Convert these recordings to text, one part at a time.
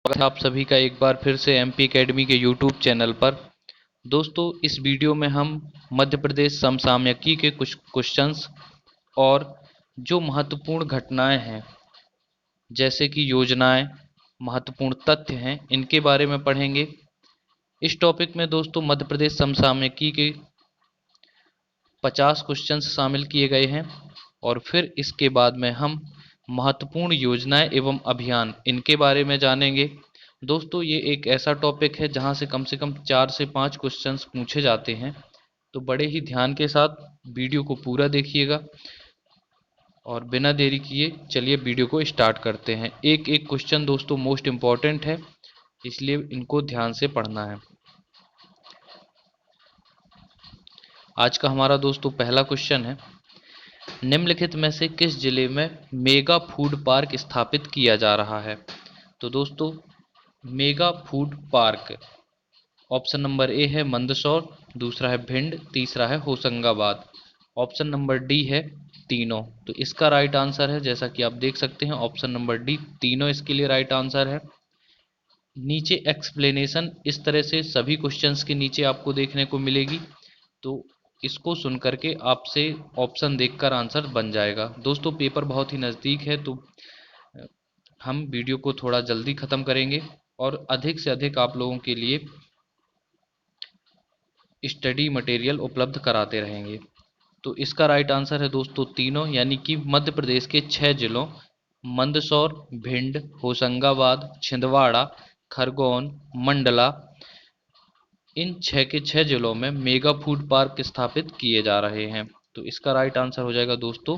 स्वागत है आप सभी का एक बार फिर से एमपी एकेडमी के यूट्यूब चैनल पर। दोस्तों, इस वीडियो में हम मध्य प्रदेश समसामयिकी के कुछ क्वेश्चंस और जो महत्वपूर्ण घटनाएं हैं, जैसे कि योजनाएं, महत्वपूर्ण तथ्य हैं, इनके बारे में पढ़ेंगे। इस टॉपिक में दोस्तों मध्य प्रदेश समसामयिकी के 50 क्वेश्चंस शामिल किए गए हैं और फिर इसके बाद में हम महत्वपूर्ण योजनाएं एवं अभियान इनके बारे में जानेंगे। दोस्तों, ये एक ऐसा टॉपिक है जहां से कम 4 से 5 क्वेश्चंस पूछे जाते हैं, तो बड़े ही ध्यान के साथ वीडियो को पूरा देखिएगा। और बिना देरी किए चलिए वीडियो को स्टार्ट करते हैं। एक एक क्वेश्चन दोस्तों मोस्ट इम्पॉर्टेंट है, इसलिए इनको ध्यान से पढ़ना है। आज का हमारा दोस्तों पहला क्वेश्चन है, निम्नलिखित में से किस जिले में मेगा फूड पार्क स्थापित किया जा रहा है? तो दोस्तों, mega food park option number A है मंदसौर, दूसरा है भिंड, तीसरा है होशंगाबाद, ऑप्शन नंबर डी है तीनों। तो इसका राइट आंसर है, जैसा कि आप देख सकते हैं, ऑप्शन नंबर डी, तीनों इसके लिए राइट आंसर है। नीचे एक्सप्लेनेशन इस तरह से सभी क्वेश्चंस के नीचे आपको देखने को मिलेगी, तो इसको सुन करके आपसे ऑप्शन देखकर आंसर बन जाएगा। दोस्तों, पेपर बहुत ही नज़दीक है, तो हम वीडियो को थोड़ा जल्दी ख़त्म करेंगे और अधिक से अधिक आप लोगों के लिए स्टडी मटेरियल उपलब्ध कराते रहेंगे। तो इसका राइट आंसर है दोस्तों तीनों, यानी कि मध्य प्रदेश के 6 जिलों मंदसौर, भिंड, होशंगाबाद, छिंदवाड़ा, खरगोन, मंडला, इन 6 के 6 जिलों में मेगा फूड पार्क स्थापित किए जा रहे हैं। तो इसका राइट आंसर हो जाएगा दोस्तों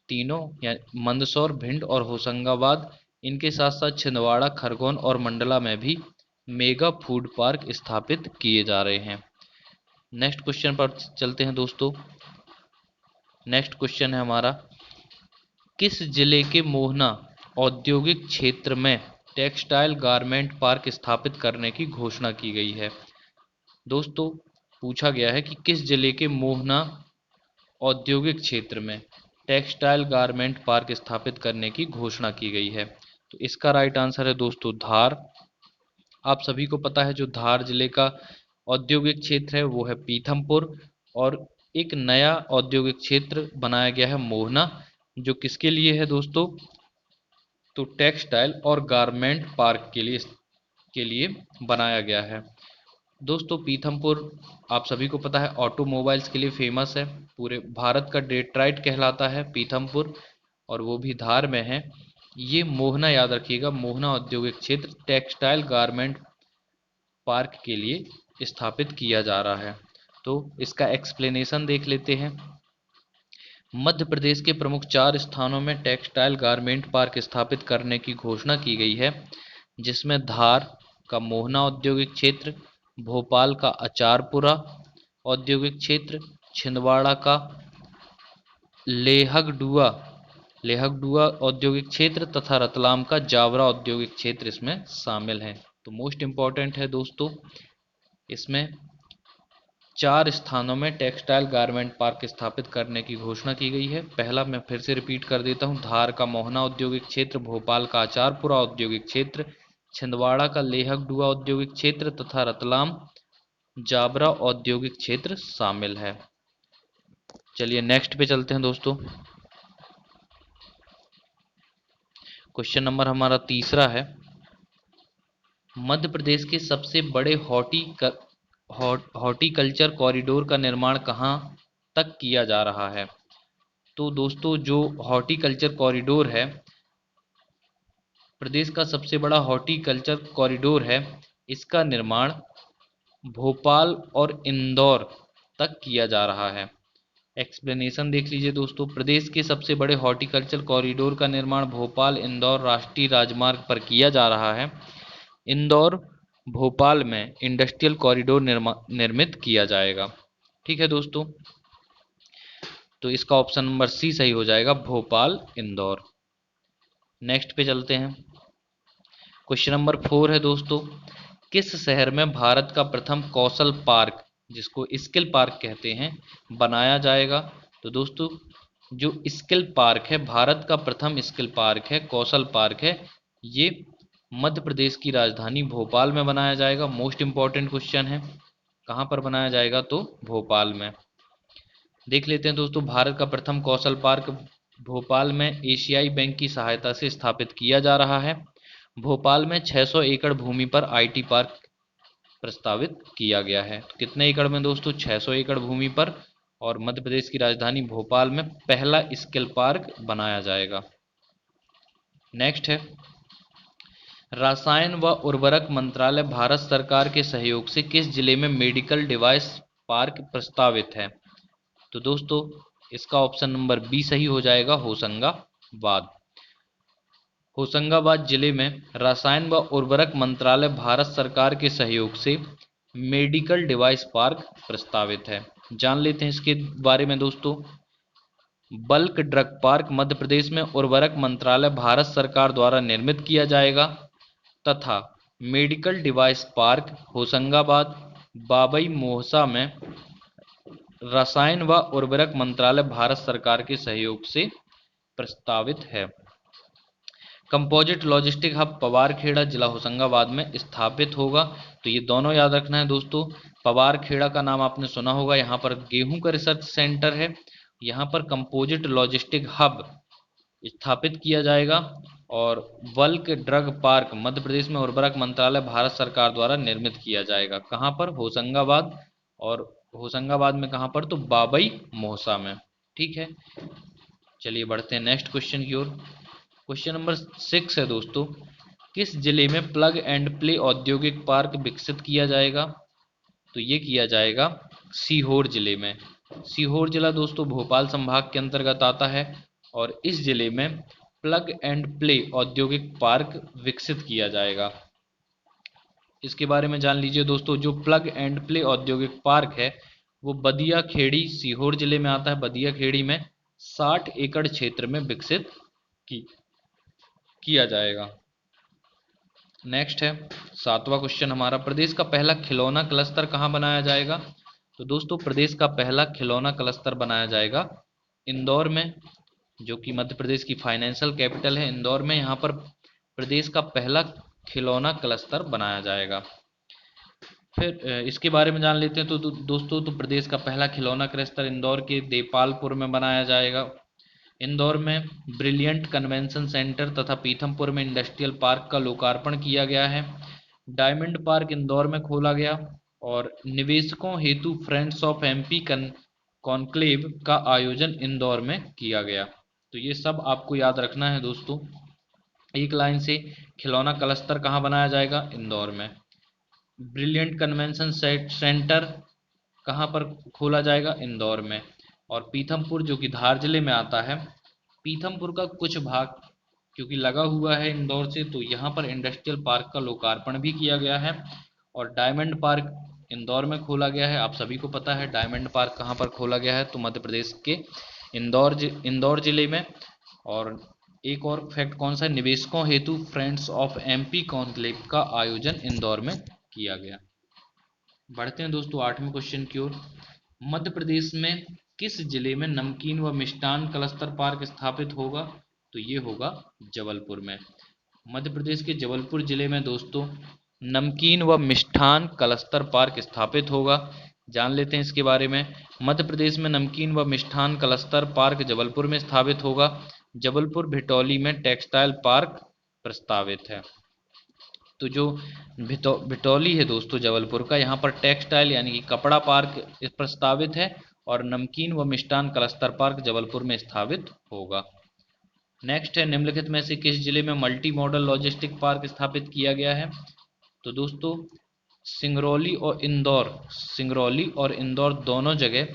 तीनों, यानी मंदसौर, भिंड और होशंगाबाद। इनके साथ साथ छिंदवाड़ा, खरगोन और मंडला में भी मेगा फूड पार्क स्थापित किए जा रहे हैं। नेक्स्ट क्वेश्चन पर चलते हैं दोस्तों। नेक्स्ट क्वेश्चन है हमारा, किस जिले के मोहना औद्योगिक क्षेत्र में टेक्सटाइल गारमेंट पार्क स्थापित करने की घोषणा की गई है? दोस्तों, पूछा गया है कि किस जिले के मोहना औद्योगिक क्षेत्र में टेक्सटाइल गारमेंट पार्क स्थापित करने की घोषणा की गई है? तो इसका राइट आंसर है दोस्तों धार। आप सभी को पता है जो धार जिले का औद्योगिक क्षेत्र है वो है पीथमपुर, और एक नया औद्योगिक क्षेत्र बनाया गया है मोहना, जो किसके लिए है दोस्तों? तो टेक्सटाइल और गारमेंट पार्क के लिए बनाया गया है। दोस्तों, पीथमपुर आप सभी को पता है ऑटोमोबाइल्स के लिए फेमस है, पूरे भारत का डेट्राइट कहलाता है पीथमपुर, और वो भी धार में है। ये मोहना याद रखिएगा, मोहना औद्योगिक क्षेत्र टेक्सटाइल गारमेंट पार्क के लिए स्थापित किया जा रहा है। तो इसका एक्सप्लेनेशन देख लेते हैं। मध्य प्रदेश के प्रमुख 4 स्थानों में टेक्सटाइल गारमेंट पार्क स्थापित करने की घोषणा की गई है, जिसमें धार का मोहना औद्योगिक क्षेत्र, भोपाल का अचारपुरा औद्योगिक क्षेत्र, छिंदवाड़ा का लेहगडुआ लेहगडुआ औद्योगिक क्षेत्र तथा रतलाम का जावरा औद्योगिक क्षेत्र इसमें शामिल हैं। तो मोस्ट इम्पॉर्टेंट है दोस्तों, इसमें 4 स्थानों में टेक्सटाइल गारमेंट पार्क स्थापित करने की घोषणा की गई है। पहला मैं फिर से रिपीट कर देता हूँ, धार का मोहना औद्योगिक क्षेत्र, भोपाल का अचारपुरा औद्योगिक क्षेत्र, छिंदवाड़ा का लेहगडुआ औद्योगिक क्षेत्र तथा रतलाम जाबरा औद्योगिक क्षेत्र शामिल है। चलिए नेक्स्ट पे चलते हैं दोस्तों। क्वेश्चन नंबर हमारा तीसरा है, मध्य प्रदेश के सबसे बड़े हॉर्टिकल्चर कॉरिडोर का निर्माण कहाँ तक किया जा रहा है? तो दोस्तों, जो हॉर्टिकल्चर कॉरिडोर है, प्रदेश का सबसे बड़ा हॉर्टिकल्चर कॉरिडोर है, इसका निर्माण भोपाल और इंदौर तक किया जा रहा है। एक्सप्लेनेशन देख लीजिए दोस्तों, प्रदेश के सबसे बड़े हॉर्टिकल्चर कॉरिडोर का निर्माण भोपाल इंदौर राष्ट्रीय राजमार्ग पर किया जा रहा है। इंदौर भोपाल में इंडस्ट्रियल कॉरिडोर निर्मित किया जाएगा। ठीक है दोस्तों, तो इसका ऑप्शन नंबर सी सही हो जाएगा, भोपाल इंदौर। नेक्स्ट पे चलते हैं। क्वेश्चन नंबर 4 है दोस्तों, किस शहर में भारत का प्रथम कौशल पार्क, जिसको स्किल पार्क कहते हैं, बनाया जाएगा? तो दोस्तों, जो स्किल पार्क है, भारत का प्रथम स्किल पार्क है, कौशल पार्क है, ये मध्य प्रदेश की राजधानी भोपाल में बनाया जाएगा। मोस्ट इंपॉर्टेंट क्वेश्चन है, कहाँ पर बनाया जाएगा, तो भोपाल में। देख लेते हैं दोस्तों, भारत का प्रथम कौशल पार्क भोपाल में एशियाई बैंक की सहायता से स्थापित किया जा रहा है। भोपाल में 600 एकड़ भूमि पर आईटी पार्क प्रस्तावित किया गया है। तो कितने एकड़ में दोस्तों, 600 एकड़ भूमि पर, और मध्य प्रदेश की राजधानी भोपाल में पहला स्किल पार्क बनाया जाएगा। नेक्स्ट है, रसायन व उर्वरक मंत्रालय भारत सरकार के सहयोग से किस जिले में मेडिकल डिवाइस पार्क प्रस्तावित है। तो दोस्तों इसका ऑप्शन नंबर बी सही हो जाएगा, होशंगाबाद। होशंगाबाद जिले में रसायन व उर्वरक मंत्रालय भारत सरकार के सहयोग से मेडिकल डिवाइस पार्क प्रस्तावित है। जान लेते हैं इसके बारे में दोस्तों। Bulk drug park Madhya Pradesh में उर्वरक मंत्रालय भारत सरकार द्वारा निर्मित किया जाएगा, तथा medical device park Hoshangabad Babai Mohasa में रसायन व उर्वरक मंत्रालय भारत सरकार के सहयोग से प्रस्तावित है। कंपोजिट लॉजिस्टिक हब पवारखेड़ा जिला होशंगाबाद में स्थापित होगा। तो ये दोनों याद रखना है दोस्तों। पवारखेड़ा का नाम आपने सुना होगा, यहाँ पर गेहूं का रिसर्च सेंटर है। यहाँ पर कंपोजिट लॉजिस्टिक हब स्थापित किया जाएगा। और bulk drug park Madhya Pradesh में उर्वरक मंत्रालय भारत सरकार द्वारा निर्मित किया जाएगा। कहाँ पर, होशंगाबाद। और होशंगाबाद में कहाँ पर, तो बाबई मोहसा में। ठीक है, चलिए बढ़ते हैं नेक्स्ट क्वेश्चन की ओर। क्वेश्चन नंबर 6 है दोस्तों, किस जिले में प्लग एंड प्ले औद्योगिक पार्क विकसित किया जाएगा। तो ये किया जाएगा सीहोर जिले में। सीहोर जिला दोस्तों भोपाल संभाग के अंतर्गत आता है, और इस जिले में प्लग एंड प्ले औद्योगिक पार्क विकसित किया जाएगा। इसके बारे में जान लीजिए दोस्तों। जो प्लग एंड प्ले औद्योगिक पार्क है वो बदिया खेड़ी सीहोर जिले में आता है। बदिया खेड़ी में 60 एकड़ क्षेत्र में विकसित किया जाएगा। नेक्स्ट है 7वां क्वेश्चन हमारा, प्रदेश का पहला खिलौना क्लस्टर कहाँ बनाया जाएगा। तो दोस्तों प्रदेश का पहला खिलौना क्लस्टर बनाया जाएगा इंदौर में, जो कि मध्य प्रदेश की फाइनेंशियल कैपिटल है। इंदौर में यहाँ पर प्रदेश का पहला खिलौना क्लस्टर बनाया जाएगा। फिर इसके बारे में जान लेते हैं। तो दोस्तों तो प्रदेश का पहला खिलौना क्लस्टर इंदौर के देपालपुर में बनाया जाएगा। इंदौर में ब्रिलियंट कन्वेंशन सेंटर तथा पीथमपुर में इंडस्ट्रियल पार्क का लोकार्पण किया गया है। डायमंड पार्क इंदौर में खोला गया, और निवेशकों हेतु फ्रेंड्स ऑफ एमपी कॉन्क्लेव का आयोजन इंदौर में किया गया। तो ये सब आपको याद रखना है दोस्तों एक लाइन से। खिलौना क्लस्टर कहाँ बनाया जाएगा, इंदौर में। ब्रिलियंट कन्वेंशन सेंटर कहाँ पर खोला जाएगा, इंदौर में। और पीथमपुर जो कि धार जिले में आता है, पीथमपुर का कुछ भाग क्योंकि लगा हुआ है इंदौर से, तो यहाँ पर इंडस्ट्रियल पार्क का लोकार्पण भी किया गया है। और डायमंड पार्क इंदौर में खोला गया है। आप सभी को पता है डायमंड पार्क कहाँ पर खोला गया है, तो मध्य प्रदेश के इंदौर जिले में। और एक और फैक्ट कौन सा है, निवेशकों हेतु फ्रेंड्स ऑफ एमपी कॉन्क्लेव का आयोजन इंदौर में किया गया। बढ़ते हैं दोस्तों 8वें क्वेश्चन की ओर। मध्य प्रदेश में किस जिले में नमकीन व मिष्ठान क्लस्टर पार्क स्थापित होगा। तो ये होगा जबलपुर में। मध्य प्रदेश के जबलपुर जिले में दोस्तों नमकीन व मिष्ठान क्लस्टर पार्क स्थापित होगा। जान लेते हैं इसके बारे में। मध्य प्रदेश में नमकीन व मिष्ठान क्लस्टर पार्क जबलपुर में स्थापित होगा। जबलपुर भिटौली में टेक्सटाइल पार्क प्रस्तावित है। तो जो भिटौली है दोस्तों जबलपुर का, यहाँ पर टेक्सटाइल यानी कि कपड़ा पार्क प्रस्तावित है, और नमकीन व मिष्ठान क्लस्टर पार्क जबलपुर में स्थापित होगा। नेक्स्ट है, निम्नलिखित में से किस जिले में मल्टी मॉडल लॉजिस्टिक पार्क स्थापित किया गया है। तो दोस्तों सिंगरौली और इंदौर दोनों जगह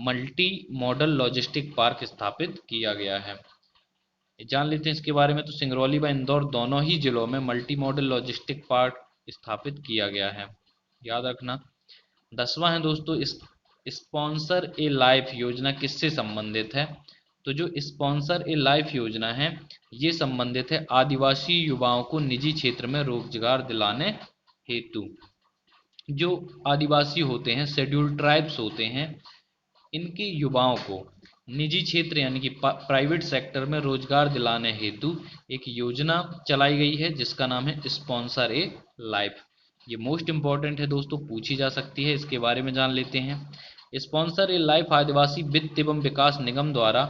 मल्टी मॉडल लॉजिस्टिक पार्क स्थापित किया गया है। जान लेते हैं इसके बारे में। तो सिंगरौली व इंदौर दोनों ही जिलों में मल्टी मॉडल लॉजिस्टिक पार्क स्थापित किया गया है, याद रखना। 10वां है दोस्तों, स्पॉन्सर ए लाइफ योजना किससे संबंधित है। तो जो स्पॉन्सर ए लाइफ योजना है ये संबंधित है आदिवासी युवाओं को निजी क्षेत्र में रोजगार दिलाने हेतु। जो आदिवासी होते हैं, शेड्यूल्ड ट्राइब्स होते हैं, इनके युवाओं को निजी क्षेत्र यानी कि प्राइवेट सेक्टर में रोजगार दिलाने हेतु एक योजना चलाई गई है जिसका नाम है स्पॉन्सर ए लाइफ। ये मोस्ट इंपॉर्टेंट है दोस्तों, पूछी जा सकती है, इसके बारे में जान लेते हैं। स्पॉन्सर ए लाइफ आदिवासी वित्त एवं विकास निगम द्वारा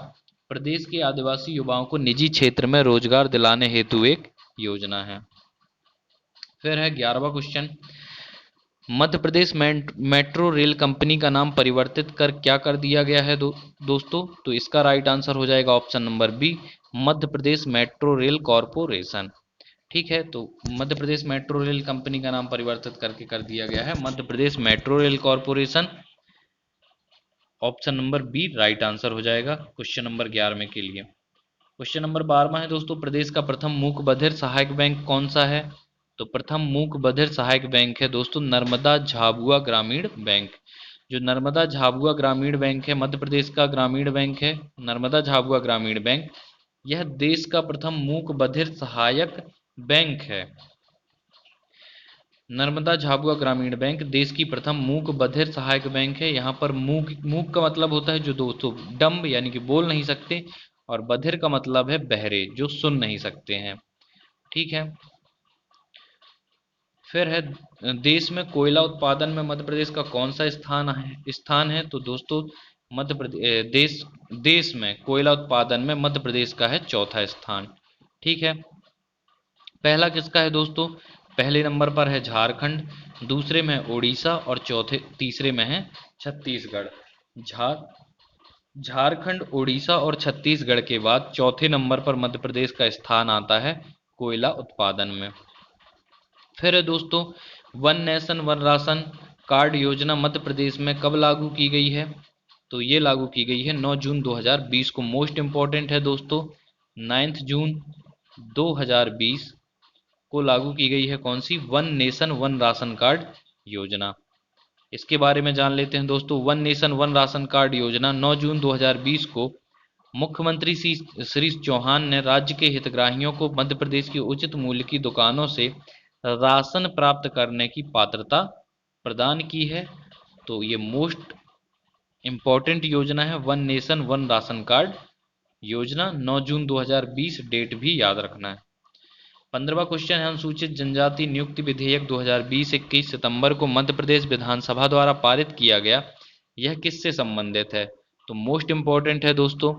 प्रदेश के आदिवासी युवाओं को निजी क्षेत्र में रोजगार दिलाने हेतु एक योजना है। फिर है 11वां क्वेश्चन, मध्य प्रदेश मेट्रो रेल कंपनी का नाम परिवर्तित कर क्या कर दिया गया है दोस्तों? तो इसका राइट आंसर हो जाएगा option number B, Madhya Pradesh metro rail corporation. ठीक है, तो Madhya Pradesh metro rail company का नाम परिवर्तित करके कर दिया गया है Madhya Pradesh metro rail corporation. Option number B right answer हो जाएगा क्वेश्चन नंबर 11 के लिए। क्वेश्चन नंबर 12 है दोस्तों, प्रदेश का प्रथम मूक बधिर सहायक बैंक कौन सा है? तो प्रथम मूक बधिर सहायक बैंक है दोस्तों नर्मदा झाबुआ ग्रामीण बैंक। जो नर्मदा झाबुआ ग्रामीण बैंक है, मध्य प्रदेश का ग्रामीण बैंक है नर्मदा झाबुआ ग्रामीण बैंक, यह देश का प्रथम मूक बधिर सहायक बैंक है। नर्मदा झाबुआ ग्रामीण बैंक देश की प्रथम मूक बधिर सहायक बैंक है। यहाँ पर मूक मूक का मतलब होता है जो दोस्तों डम्ब यानी कि बोल नहीं सकते, और बधिर का मतलब है बहरे जो सुन नहीं सकते हैं। ठीक है, फिर है देश में कोयला उत्पादन में मध्य प्रदेश का कौन सा स्थान है? तो दोस्तों मध्य प्रदेश देश में कोयला उत्पादन में मध्य प्रदेश का है चौथा स्थान। ठीक है, पहला किसका है दोस्तों? पहले नंबर पर है झारखंड, दूसरे में है उड़ीसा और तीसरे में है छत्तीसगढ़। झारखंड, उड़ीसा और छत्तीसगढ़ के बाद चौथे नंबर पर मध्य प्रदेश का स्थान आता है कोयला उत्पादन में। फिर है दोस्तों one nation one ration card योजना मध्य प्रदेश में कब लागू की गई है? तो ये लागू की गई है 9 जून 2020 को। मोस्ट इंपॉर्टेंट है दोस्तों, 9 जून 2020 को लागू की गई है कौन सी? One nation one ration card योजना। इसके बारे में जान लेते हैं दोस्तों। One nation one ration card योजना 9 जून 2020 को मुख्यमंत्री श्री चौहान ने राज्य के हितग्राहियों को मध्य प्रदेश की उचित मूल्य की दुकानों से राशन प्राप्त करने की पात्रता प्रदान की है। तो ये मोस्ट इंपॉर्टेंट योजना है one nation one ration card योजना, 9 जून 2020 डेट भी याद रखना है। 15वां क्वेश्चन है, अनुसूचित जनजाति नियुक्ति विधेयक 2020 21 सितंबर को मध्य प्रदेश विधानसभा द्वारा पारित किया गया, यह किससे संबंधित है? तो मोस्ट इंपॉर्टेंट है दोस्तों,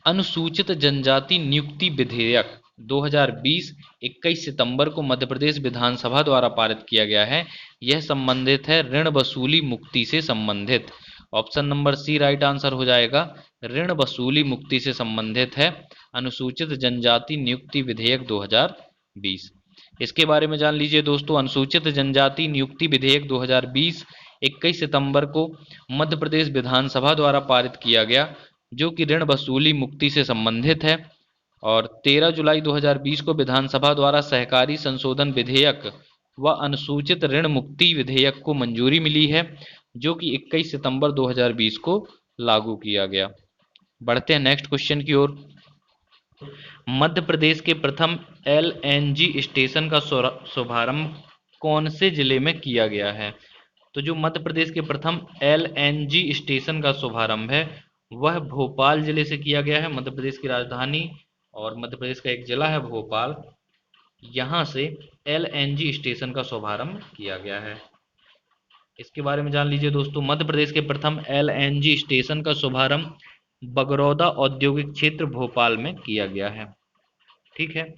अनुसूचित जनजाति नियुक्ति विधेयक 2020 21 सितंबर को मध्य प्रदेश विधानसभा द्वारा पारित किया गया है। यह संबंधित है ऋण वसूली मुक्ति से संबंधित। Option number C right answer हो जाएगा, ऋण वसूली मुक्ति से संबंधित है अनुसूचित जनजाति नियुक्ति विधेयक 2020। इसके बारे में जान लीजिए दोस्तों। अनुसूचित जनजाति नियुक्ति विधेयक 2020 21 सितंबर को मध्य प्रदेश विधानसभा द्वारा पारित किया गया, जो कि ऋण वसूली मुक्ति से संबंधित है। और 13 जुलाई 2020 को विधानसभा द्वारा सहकारी संशोधन विधेयक व अनुसूचित ऋण मुक्ति विधेयक को मंजूरी मिली है, जो कि 21 सितंबर 2020 को लागू किया गया। बढ़ते हैं नेक्स्ट क्वेश्चन की ओर। मध्य प्रदेश के प्रथम एलएनजी स्टेशन का शुभारंभ कौन से जिले में किया गया है? तो जो मध्य प्रदेश के प्रथम एलएनजी स्टेशन का शुभारंभ है वह भोपाल जिले से किया गया है। मध्य प्रदेश की राजधानी और मध्य प्रदेश का एक जिला है भोपाल, यहाँ से एलएनजी स्टेशन का शुभारंभ किया गया है। इसके बारे में जान लीजिए दोस्तों। मध्य प्रदेश के प्रथम एलएनजी स्टेशन का शुभारंभ बगरौदा औद्योगिक क्षेत्र भोपाल में किया गया है। ठीक है,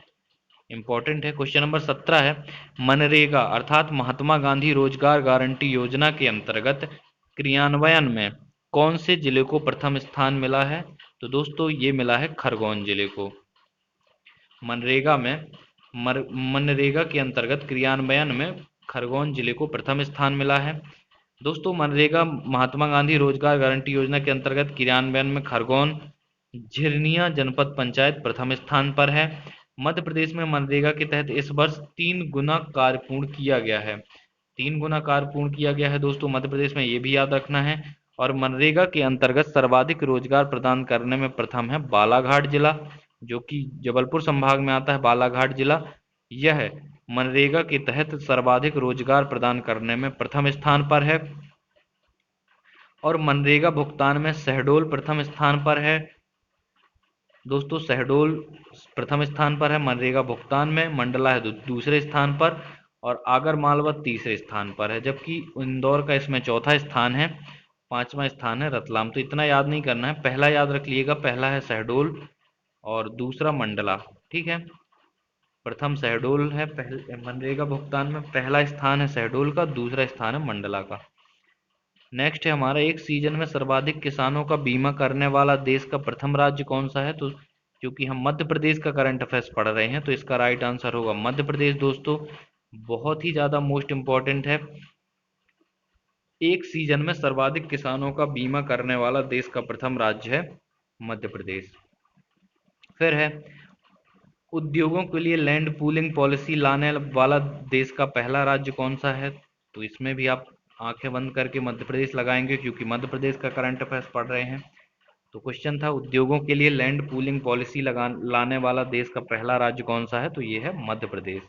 इंपॉर्टेंट है। क्वेश्चन नंबर 17 है, मनरेगा अर्थात महात्मा गांधी रोजगार गारंटी योजना के अंतर्गत क्रियान्वयन में कौन से जिले को प्रथम स्थान मिला है? तो दोस्तों ये मिला है खरगोन जिले को। मनरेगा के अंतर्गत क्रियान्वयन में खरगोन जिले को प्रथम स्थान मिला है। दोस्तों मनरेगा महात्मा गांधी रोजगार गारंटी योजना के अंतर्गत क्रियान्वयन में खरगोन झिरनिया जनपद पंचायत प्रथम स्थान पर है। मध्य प्रदेश में मनरेगा के तहत इस वर्ष 3 गुना कार्य पूर्ण किया गया है। 3 गुना कार्य पूर्ण किया गया है दोस्तों मध्य प्रदेश में, ये भी याद रखना है। और मनरेगा के अंतर्गत सर्वाधिक रोजगार प्रदान करने में प्रथम है बालाघाट जिला, जो कि जबलपुर संभाग में आता है। बालाघाट जिला यह मनरेगा के तहत सर्वाधिक रोजगार प्रदान करने में प्रथम स्थान पर है। और मनरेगा भुगतान में शहडोल प्रथम स्थान पर है। दोस्तों शहडोल प्रथम स्थान पर है मनरेगा भुगतान में, मंडला है दूसरे स्थान पर, और आगर मालवा तीसरे स्थान पर है, जबकि इंदौर का इसमें चौथा स्थान है, पांचवा स्थान है रतलाम। तो इतना याद नहीं करना है, पहला याद रख लीजिएगा, पहला है शहडोल और दूसरा मंडला। ठीक है, प्रथम शहडोल है, पहले मनरेगा भुगतान में पहला स्थान है शहडोल का, दूसरा स्थान है मंडला का। नेक्स्ट है हमारा, एक सीजन में सर्वाधिक किसानों का बीमा करने वाला देश का प्रथम राज्य कौन सा है? तो क्योंकि हम मध्य प्रदेश का करंट अफेयर्स पढ़ रहे हैं तो इसका राइट आंसर होगा मध्य प्रदेश। दोस्तों बहुत ही ज्यादा मोस्ट इंपॉर्टेंट है, एक सीजन में सर्वाधिक किसानों का बीमा करने वाला देश का प्रथम राज्य है मध्य प्रदेश। फिर है, उद्योगों के लिए लैंड पूलिंग पॉलिसी लाने वाला देश का पहला राज्य कौन सा है? तो इसमें भी आप आंखें बंद करके मध्य प्रदेश लगाएंगे क्योंकि मध्य प्रदेश का करंट अफेयर्स पढ़ रहे हैं। तो क्वेश्चन था उद्योगों के लिए लैंड पूलिंग पॉलिसी लाने वाला देश का पहला राज्य कौन सा है? तो ये है मध्य प्रदेश।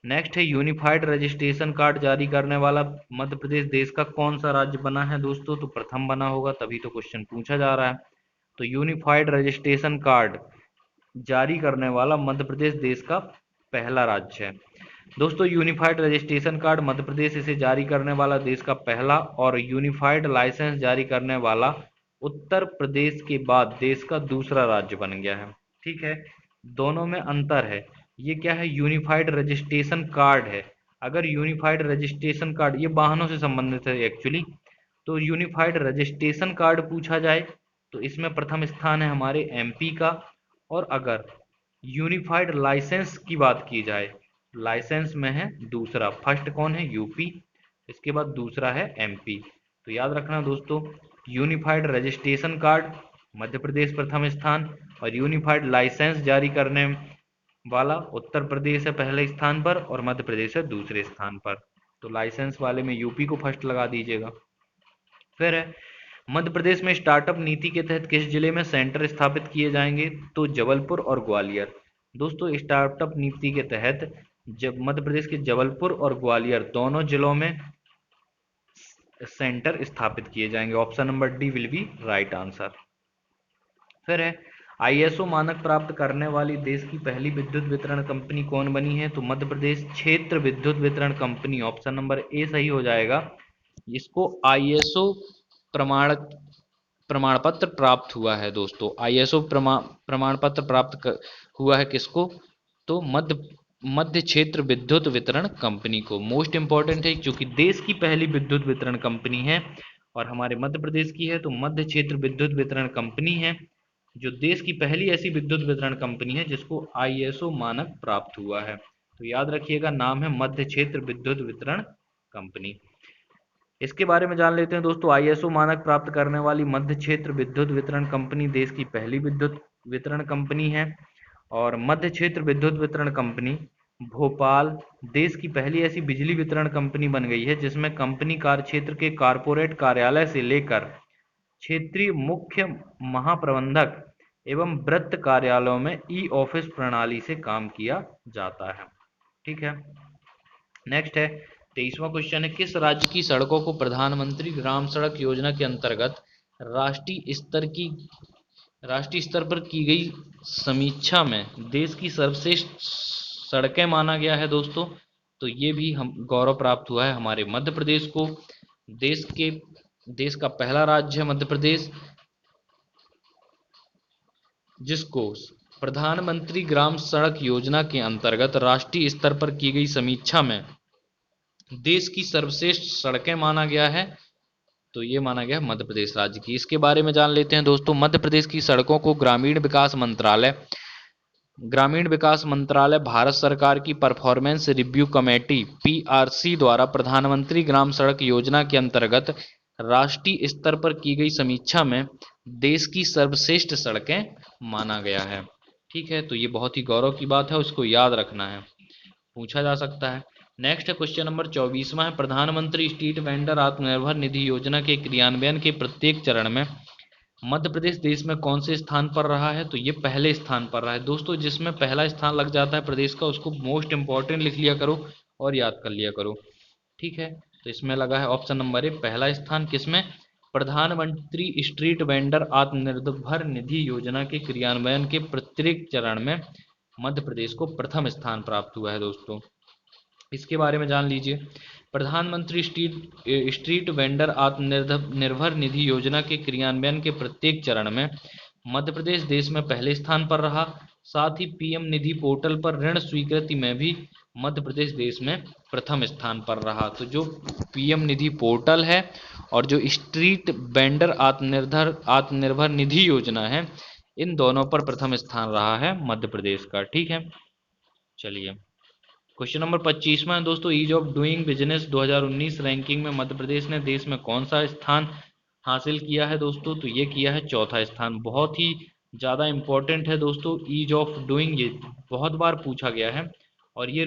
नेक्स्ट है, यूनिफाइड रजिस्ट्रेशन कार्ड जारी करने वाला मध्य प्रदेश देश का कौन सा राज्य बना है? दोस्तों तो प्रथम बना होगा, तभी तो क्वेश्चन पूछा जा रहा है। तो यूनिफाइड रजिस्ट्रेशन कार्ड जारी करने वाला मध्य प्रदेश देश का पहला राज्य है। दोस्तों unified registration card Madhya Pradesh इसे जारी करने वाला देश का पहला, और यूनिफाइड लाइसेंस जारी करने वाला उत्तर प्रदेश के बाद देश का दूसरा राज्य बन गया है। ठीक है, दोनों में अंतर है। ये क्या है? यूनिफाइड रजिस्ट्रेशन कार्ड है। अगर यूनिफाइड रजिस्ट्रेशन कार्ड, ये वाहनों से संबंधित है एक्चुअली, तो यूनिफाइड रजिस्ट्रेशन कार्ड पूछा जाए तो इसमें प्रथम स्थान है हमारे एमपी का, और अगर यूनिफाइड लाइसेंस की बात की जाए, लाइसेंस में है दूसरा, फर्स्ट कौन है? यूपी, इसके बाद दूसरा है एमपी। तो याद रखना दोस्तों, unified registration card Madhya Pradesh प्रथम स्थान, और यूनिफाइड लाइसेंस जारी करने वाला उत्तर प्रदेश है पहले स्थान पर और मध्य प्रदेश है दूसरे स्थान पर। तो लाइसेंस वाले में यूपी को फर्स्ट लगा दीजिएगा। फिर है, मध्य प्रदेश में स्टार्टअप नीति के तहत किस जिले में सेंटर स्थापित किए जाएंगे? तो जबलपुर और ग्वालियर। दोस्तों स्टार्टअप नीति के तहत जब मध्य प्रदेश के जबलपुर और ग्वालियर दोनों जिलों में सेंटर स्थापित किए जाएंगे। Option number D will be right answer. फिर है, आईएसओ मानक प्राप्त करने वाली देश की पहली विद्युत वितरण कंपनी कौन बनी है? तो मध्य प्रदेश क्षेत्र विद्युत वितरण कंपनी, ऑप्शन नंबर ए सही हो जाएगा। इसको आईएसओ प्रमाण प्रमाण पत्र प्राप्त हुआ है। दोस्तों आईएसओ प्रमाण पत्र प्राप्त हुआ है किसको? तो मध्य क्षेत्र विद्युत वितरण कंपनी को। मोस्ट इंपॉर्टेंट है क्योंकि देश की पहली विद्युत वितरण कंपनी है और हमारे मध्य प्रदेश की है, तो मध्य क्षेत्र विद्युत वितरण कंपनी है जो देश की पहली ऐसी विद्युत वितरण कंपनी है जिसको आईएसओ मानक प्राप्त हुआ है। तो याद रखिएगा, नाम है मध्य क्षेत्र विद्युत वितरण कंपनी। इसके बारे में जान लेते हैं दोस्तों। आईएसओ मानक प्राप्त करने वाली मध्य क्षेत्र विद्युत वितरण कंपनी देश की पहली विद्युत वितरण कंपनी है, और मध्य क्षेत्र विद्युत वितरण कंपनी भोपाल देश की पहली ऐसी बिजली वितरण कंपनी बन गई है जिसमें कंपनी कार्य क्षेत्र के कारपोरेट कार्यालय से लेकर क्षेत्रीय मुख्य महाप्रबंधक एवं वृत्त कार्यालयों में ई ऑफिस प्रणाली से काम किया जाता है। ठीक है, नेक्स्ट है 23वां क्वेश्चन है, किस राज्य की सड़कों को प्रधानमंत्री ग्राम सड़क योजना के अंतर्गत राष्ट्रीय स्तर पर की गई समीक्षा में देश की सर्वश्रेष्ठ सड़कें माना गया है? दोस्तों तो ये भी हम गौरव प्राप्त हुआ है हमारे मध्य प्रदेश को। देश का पहला राज्य है मध्य प्रदेश जिसको प्रधानमंत्री ग्राम सड़क योजना के अंतर्गत राष्ट्रीय स्तर पर की गई समीक्षा में देश की सर्वश्रेष्ठ सड़कें माना गया है। तो ये माना गया मध्य प्रदेश राज्य की। इसके बारे में जान लेते हैं दोस्तों। मध्य प्रदेश की सड़कों को ग्रामीण विकास मंत्रालय भारत सरकार की परफॉर्मेंस रिव्यू कमेटी पीआरसी द्वारा प्रधानमंत्री ग्राम सड़क योजना के अंतर्गत राष्ट्रीय स्तर पर की गई समीक्षा में देश की सर्वश्रेष्ठ सड़कें माना गया है। ठीक है, तो ये बहुत ही गौरव की बात है, उसको याद रखना है, पूछा जा सकता है। नेक्स्ट है क्वेश्चन नंबर 24वां है, प्रधानमंत्री स्ट्रीट वेंडर आत्मनिर्भर निधि योजना के क्रियान्वयन के प्रत्येक चरण में मध्य प्रदेश देश में कौन से स्थान पर रहा है? तो ये पहले स्थान पर रहा है। दोस्तों जिसमें पहला स्थान लग जाता है प्रदेश का उसको मोस्ट इंपॉर्टेंट लिख लिया करो और याद कर लिया करो। ठीक है, तो इसमें लगा है ऑप्शन नंबर ए पहला स्थान, किसमें? प्रधानमंत्री स्ट्रीट वेंडर आत्मनिर्भर निधि योजना के क्रियान्वयन के प्रत्येक चरण में मध्य प्रदेश को प्रथम स्थान प्राप्त हुआ है दोस्तों। इसके बारे में जान लीजिए। प्रधानमंत्री स्ट्रीट वेंडर आत्मनिर्भर निधि योजना के क्रियान्वयन के प्रत्येक चरण में मध्य प्रदेश देश में पहले स्थान पर रहा। साथ ही पीएम निधि पोर्टल पर ऋण स्वीकृति में भी मध्य प्रदेश देश में प्रथम स्थान पर रहा। तो जो पीएम निधि पोर्टल है और जो स्ट्रीट वेंडर आत्मनिर्भर निधि योजना है, इन दोनों पर प्रथम स्थान रहा है मध्य प्रदेश का। ठीक है, चलिए क्वेश्चन नंबर 25वां है दोस्तों, ease of doing business 2019 ranking में मध्य प्रदेश ने देश में कौन सा स्थान हासिल किया है दोस्तों? तो ये किया है चौथा स्थान। बहुत ही ज़्यादा इंपॉर्टेंट है दोस्तों ईज ऑफ डूइंग, ये बहुत बार पूछा गया है। और ये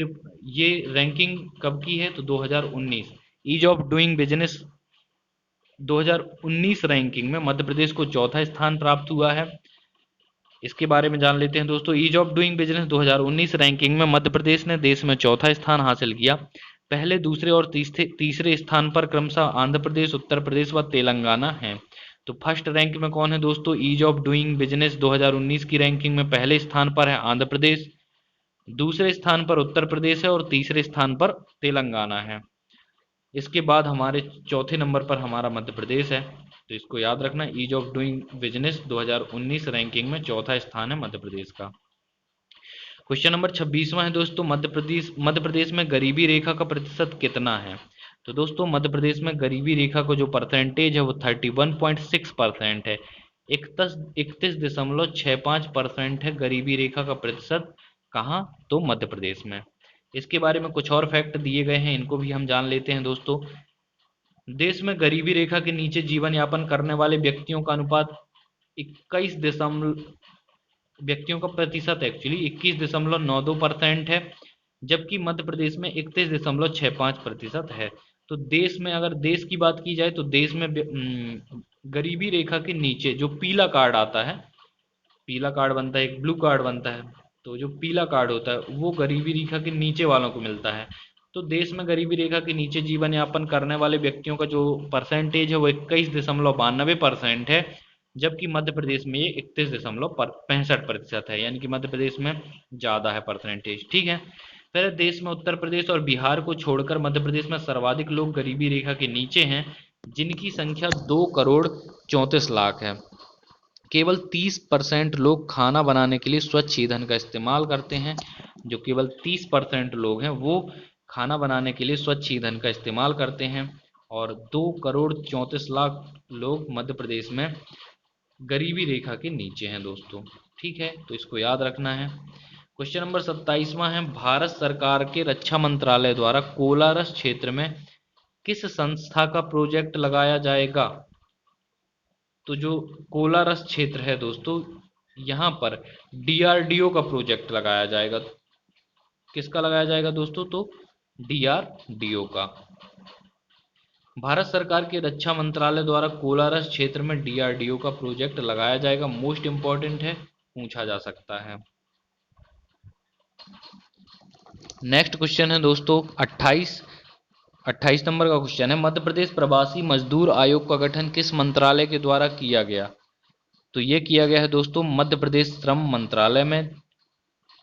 रैंकिंग कब की है? तो 2019 ease of doing business 2019 ranking में मध्य प्रदेश को चौथा स्थान प्राप्त हुआ है। इसके बारे में जान लेते हैं दोस्तों। Ease of doing business 2019 ranking में मध्य प्रदेश ने देश में चौथा स्थान हासिल किया। पहले, दूसरे और तीसरे स्थान पर क्रमशः आंध्र प्रदेश, उत्तर प्रदेश व तेलंगाना हैं। तो फर्स्ट रैंक में कौन है दोस्तों? ईज ऑफ डूइंग बिजनेस 2019 की रैंकिंग में पहले स्थान पर है आंध्र प्रदेश, दूसरे स्थान पर उत्तर प्रदेश है और तीसरे स्थान पर तेलंगाना है। इसके बाद हमारे चौथे नंबर पर हमारा मध्य प्रदेश है। तो इसको याद रखना, ease of doing business 2019 ranking में चौथा स्थान है मध्य प्रदेश का। क्वेश्चन नंबर 26वां है दोस्तों, मध्य प्रदेश में गरीबी रेखा का प्रतिशत कितना है? तो दोस्तों मध्य प्रदेश में गरीबी रेखा का जो परसेंटेज है वो 31.6% है। 31.65% है गरीबी रेखा का प्रतिशत। कहाँ? तो मध्य प्रदेश में। इसके बारे में कुछ और फैक्ट दिए गए हैं, इनको भी हम जान लेते हैं दोस्तों। देश में गरीबी रेखा के नीचे जीवन यापन करने वाले व्यक्तियों का अनुपात 21.92% है, जबकि मध्य प्रदेश में 31.65% है। तो देश में अगर देश की बात की जाए तो देश में गरीबी रेखा के नीचे जो पीला कार्ड आता है, पीला कार्ड बनता है, एक ब्लू कार्ड बनता है, तो जो पीला कार्ड होता है वो गरीबी रेखा के नीचे वालों को मिलता है। तो देश में गरीबी रेखा के नीचे जीवन यापन करने वाले व्यक्तियों का जो परसेंटेज है वो 21.92% है, जबकि मध्य प्रदेश में ये 31.65% है, यानी कि मध्य प्रदेश में ज़्यादा है परसेंटेज। ठीक है, फिर देश में उत्तर प्रदेश और बिहार को छोड़कर मध्य प्रदेश में सर्वाधिक लोग गरीबी रेखा के नीचे हैं, जिनकी संख्या 2,34,00,000 है। केवल 30% लोग खाना बनाने के लिए स्वच्छ ईंधन का इस्तेमाल करते हैं। जो केवल 30% लोग हैं वो खाना बनाने के लिए स्वच्छ ईंधन का इस्तेमाल करते हैं, और 2,34,00,000 लोग मध्य प्रदेश में गरीबी रेखा के नीचे हैं दोस्तों। ठीक है, तो इसको याद रखना है। क्वेश्चन नंबर 27वां है, भारत सरकार के रक्षा मंत्रालय द्वारा कोलारस क्षेत्र में किस संस्था का प्रोजेक्ट लगाया जाएगा? तो जो कोलारस क्षेत्र है दोस्तों, यहाँ पर डीआरडीओ का प्रोजेक्ट लगाया जाएगा। किसका लगाया जाएगा दोस्तों? तो डीआरडीओ का। भारत सरकार के रक्षा मंत्रालय द्वारा कोलारस क्षेत्र में डीआरडीओ का प्रोजेक्ट लगाया जाएगा। मोस्ट इंपॉर्टेंट है, पूछा जा सकता है। नेक्स्ट क्वेश्चन है दोस्तों 28 नंबर का क्वेश्चन है, मध्य प्रदेश प्रवासी मजदूर आयोग का गठन किस मंत्रालय के द्वारा किया गया? तो ये किया गया है दोस्तों मध्य प्रदेश श्रम मंत्रालय में।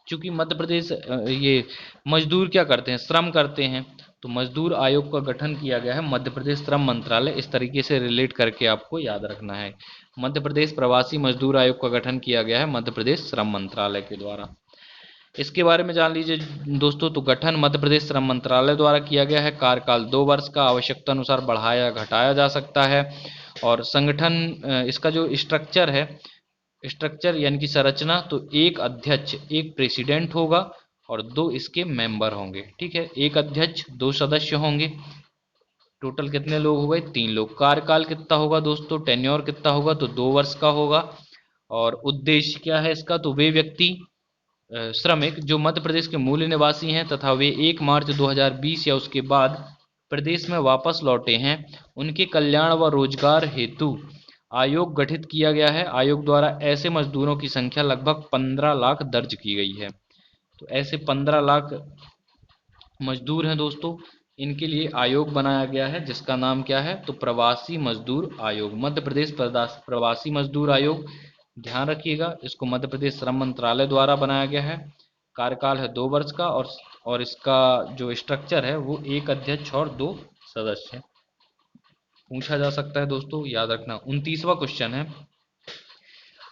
चूंकि मध्य प्रदेश ये मजदूर क्या करते हैं? श्रम करते हैं, तो मजदूर आयोग का गठन किया गया है मध्य प्रदेश श्रम मंत्रालय। इस तरीके से रिलेट करके आपको याद रखना है। मध्य प्रदेश प्रवासी मजदूर आयोग का गठन किया गया है मध्य प्रदेश श्रम मंत्रालय के द्वारा। इसके बारे में जान लीजिए दोस्तों। तो गठन मध्य प्रदेश श्रम मंत्रालय द्वारा किया गया है। कार्यकाल 2 वर्ष का, आवश्यकता अनुसार बढ़ाया घटाया जा सकता है। और संगठन, इसका जो स्ट्रक्चर है, स्ट्रक्चर यानी कि संरचना, तो एक अध्यक्ष, एक प्रेसिडेंट होगा और 2 इसके मेंबर होंगे। ठीक है, एक अध्यक्ष, 2 सदस्य होंगे। टोटल कितने लोग हो गए? 3 लोग। कार्यकाल कितना होगा दोस्तों? टेन्योर कितना होगा? तो 2 वर्ष का होगा। और उद्देश्य क्या है इसका? तो वे व्यक्ति श्रमिक जो मध्य प्रदेश के मूल निवासी हैं तथा वे 1 मार्च 2020 या उसके बाद प्रदेश में वापस लौटे हैं, उनके कल्याण व रोजगार हेतु आयोग गठित किया गया है। आयोग द्वारा ऐसे मजदूरों की संख्या लगभग 15 लाख दर्ज की गई है। तो ऐसे 15 लाख मजदूर हैं दोस्तों, इनके लिए आयोग बनाया गया है जिसका नाम क्या है, तो प्रवासी मजदूर आयोग, मध्य प्रदेश प्रवासी मजदूर आयोग। ध्यान रखिएगा, इसको मध्य प्रदेश श्रम मंत्रालय द्वारा बनाया गया है। कार्यकाल है 2 वर्ष का, और इसका जो स्ट्रक्चर है वो एक अध्यक्ष और 2 सदस्य। पूछा जा सकता है दोस्तों, याद रखना। 29वां क्वेश्चन है,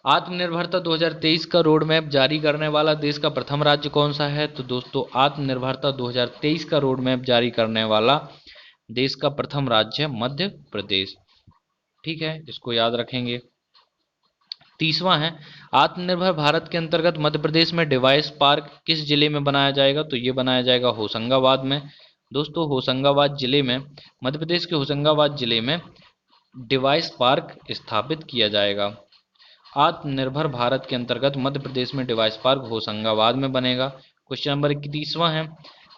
आत्मनिर्भरता 2023 का रोड मैप जारी करने वाला देश का प्रथम राज्य कौन सा है? तो दोस्तों आत्मनिर्भरता 2023 का रोड मैप जारी करने वाला देश का प्रथम राज्य है मध्य प्रदेश। ठीक है, इसको याद रखेंगे। 30वां है, आत्मनिर्भर भारत के अंतर्गत मध्य प्रदेश में डिवाइस पार्क किस जिले में बनाया जाएगा? तो ये बनाया जाएगा होशंगाबाद में। दोस्तों होशंगाबाद जिले में, मध्य प्रदेश के होशंगाबाद जिले में डिवाइस पार्क स्थापित किया जाएगा। आत्मनिर्भर भारत के अंतर्गत मध्य प्रदेश में डिवाइस पार्क होशंगाबाद में बनेगा। क्वेश्चन नंबर 31वां है,